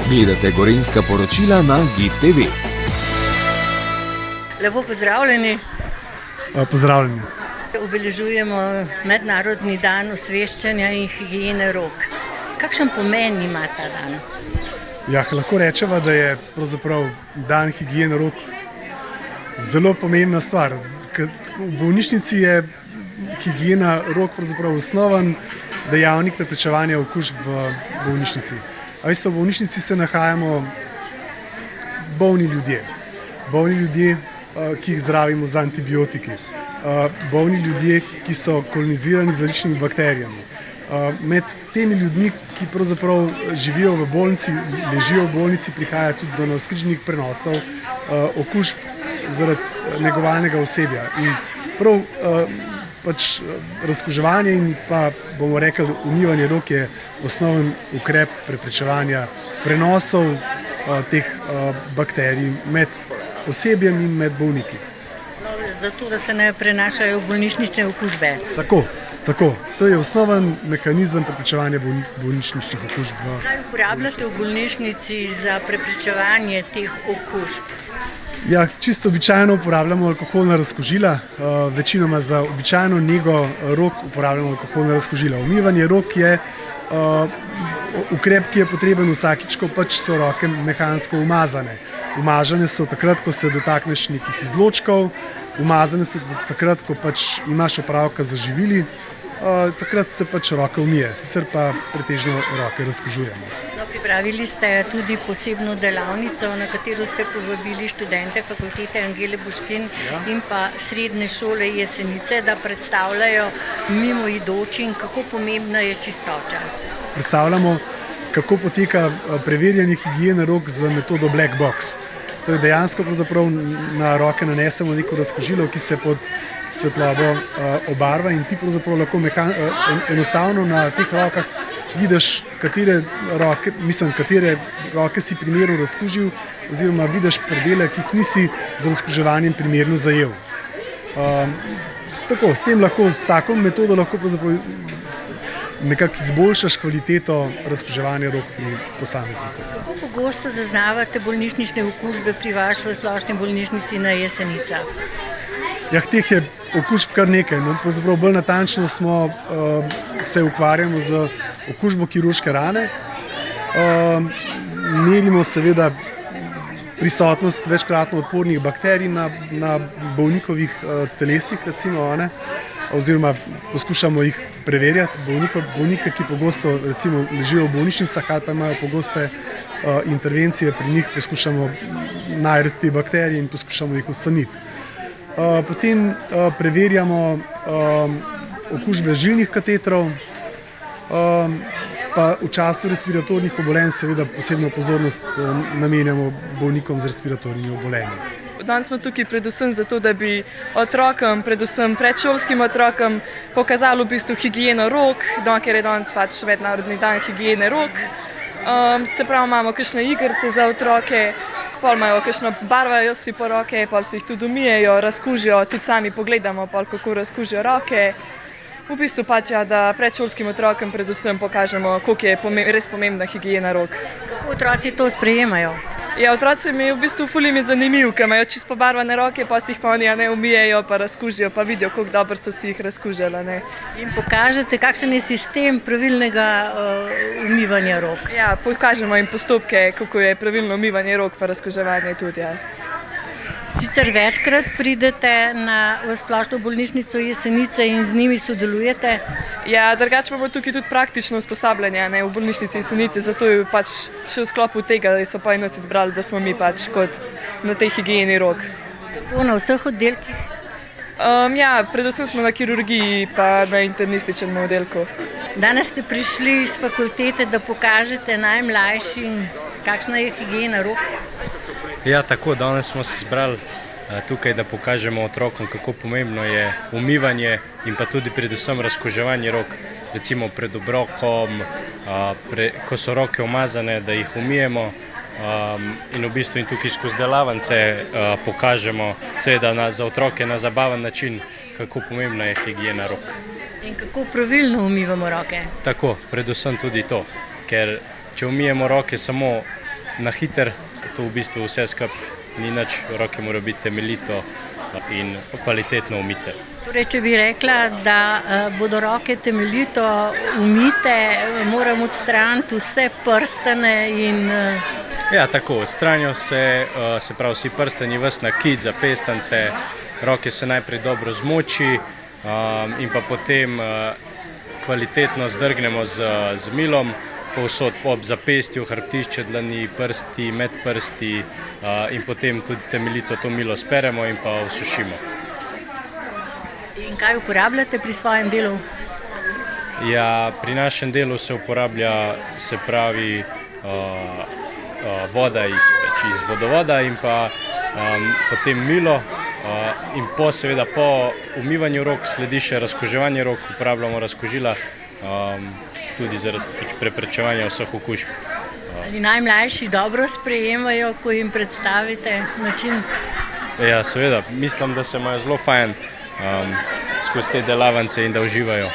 Gledate gorenjska poročila na GIF TV. Lepo pozdravljeni. Pozdravljeni. Obeležujemo Mednarodni dan osveščanja in higiene rok. Kakšen pomen ima ta dan? Ja, lahko rečemo, da je pravzaprav dan higiene rok zelo pomembna stvar. V bolnišnici je higiena rok pravzaprav osnoven dejavnik preprečevanja okužb v bolnišnici. A veste, v bolnišnici se nahajamo bolni ljudje, ki jih zdravimo z antibiotiki, bolni ljudje, ki so kolonizirani z različnimi bakterijami. Med temi ljudmi, ki pravzaprav živijo v bolnici, ležijo v bolnici, prihaja tudi do navzkrižnih prenosov okužb zaradi negovalnega osebja. In prav razkuževanje in pa, bomo rekli, umivanje rok je osnoven ukrep preprečevanja prenosov teh bakterij med osebjem in med bolniki. Zato, da se ne prenašajo bolnišnične okužbe. Tako. To je osnoven mehanizem preprečevanja bolnišničnih okužb. Kaj uporabljate v bolnišnici za preprečevanje teh okužb? Ja, čisto običajno uporabljamo alkoholna razkužila, večinoma za običajno nego rok uporabljamo alkoholna razkužila. Umivanje rok je ukrep, ki je potreben vsakič, ko so roke mehansko umazane. Umažene so takrat, ko se dotakneš nekih izločkov, umazane so takrat, ko imaš opravka z živili, takrat se roke umije, sicer pa pretežno roke razkužujemo. Pripravili ste tudi posebno delavnico, na katero ste povabili študente fakultete Angele Boškin in pa srednje šole Jesenice, da predstavljajo mimoidočim, kako pomembna je čistoča. Predstavljamo, kako poteka preverjanje higiene rok z metodo Black Box. To je dejansko na roke nanesemo neko razkužilo, ki se pod svetlobo obarva in ti lahko enostavno na teh rokah vidiš, katere roke si primerno razkužil, oziroma vidiš predele, ki jih nisi z razkuževanjem primerno zajel. S tako metodo lahko nekako izboljšaš kvaliteto razkuževanja rok pri posamezniku. Kako pogosto zaznavate bolnišnične okužbe pri vaši splošni bolnišnici na Jesenicah? Teh je okužb kar nekaj. Bolj natančno se ukvarjamo z okužbo kirurške rane. Merimo seveda prisotnost večkratno odpornih bakterij na bolnikovih telesih, oziroma poskušamo jih preverjati. Bolnike, ki pogosto ležijo v bolnišnicah ali pa imajo pogoste intervencije, pri njih poskušamo najti te bakterije in poskušamo jih odstraniti. Potem preverjamo okužbe žilnih katetrov, pa v času respiratornih obolenj seveda posebno pozornost namenjamo bolnikom z respiratornimi obolenji. Danes smo tukaj predvsem zato, da bi otrokom, predvsem predšolskim otrokom, pokazali v bistvu higieno rok, ker je danes Mednarodni dan higiene rok. Se pravi, imamo kakšne igrice za otroke, pol imajo kakšno, barvajo si po roke, pol si jih tudi umijejo, razkužijo, tudi sami pogledamo, kako razkužijo roke. V bistvu da predšolskim otrokom predvsem pokažemo, koliko je res pomembna higiena rok. Kako otroci to sprejemajo? Ja, otroci mi v bistvu ful jim je zanimiv, ker imajo čisto pobarvane roke, pa si jih pa oni umijejo, pa razkužijo, pa vidijo, koliko dobro so si jih razkužili. In pokažete, kakšen je sistem pravilnega umivanja rok? Ja, pokažemo jim postopke, kako je pravilno umivanje rok, pa razkuževanje tudi. Ja. Sicer večkrat pridete v splošno bolnišnico Jesenice in z njimi sodelujete? Ja, drugače imamo tukaj tudi praktično usposabljanje v bolnišnici Jesenice, zato je še v sklopu tega, da so pa nas izbrali, da smo mi kot na tej higieni rok. Tako na vseh oddelkih? Ja, predvsem smo na kirurgiji pa na internističnem oddelku. Danes ste prišli z fakultete, da pokažete najmlajšim, kakšna je higiena rok? Ja, tako, danes smo se zbrali tukaj, da pokažemo otrokom, kako pomembno je umivanje in pa tudi predvsem razkuževanje rok, recimo pred obrokom, ko so roke umazane, da jih umijemo in v bistvu tukaj skozi delavnice pokažemo seveda za otroke na zabaven način, kako pomembna je higiena rok. In kako pravilno umivamo roke? Tako, predvsem tudi to, ker če umijemo roke samo na hiter, to v bistvu vse skupaj ni nič, roke mora biti temeljito in kvalitetno umite. Torej, če bi rekla, da bodo roke temeljito umite, moram odstraniti vse prstane in... Ja, tako, odstranijo se pravi vsi prstani, ves nakit, zapestance, roke se najprej dobro zmoči in pa potem kvalitetno zdrgnemo z milom, povsod ob zapestju, hrbtišče dlani, prsti, med prsti in potem tudi temeljito to milo speremo in pa osušimo. In kaj uporabljate pri svojem delu? Ja, pri našem delu se uporablja, se pravi, voda iz vodovoda in pa potem milo in seveda po umivanju rok sledi še razkuževanje rok, uporabljamo razkužila tudi zaradi preprečevanja vseh okužb. Ali najmlajši dobro sprejemajo, ko jim predstavite način? Ja, seveda, mislim, da se imajo zelo fajn skozi te delavnice in da uživajo.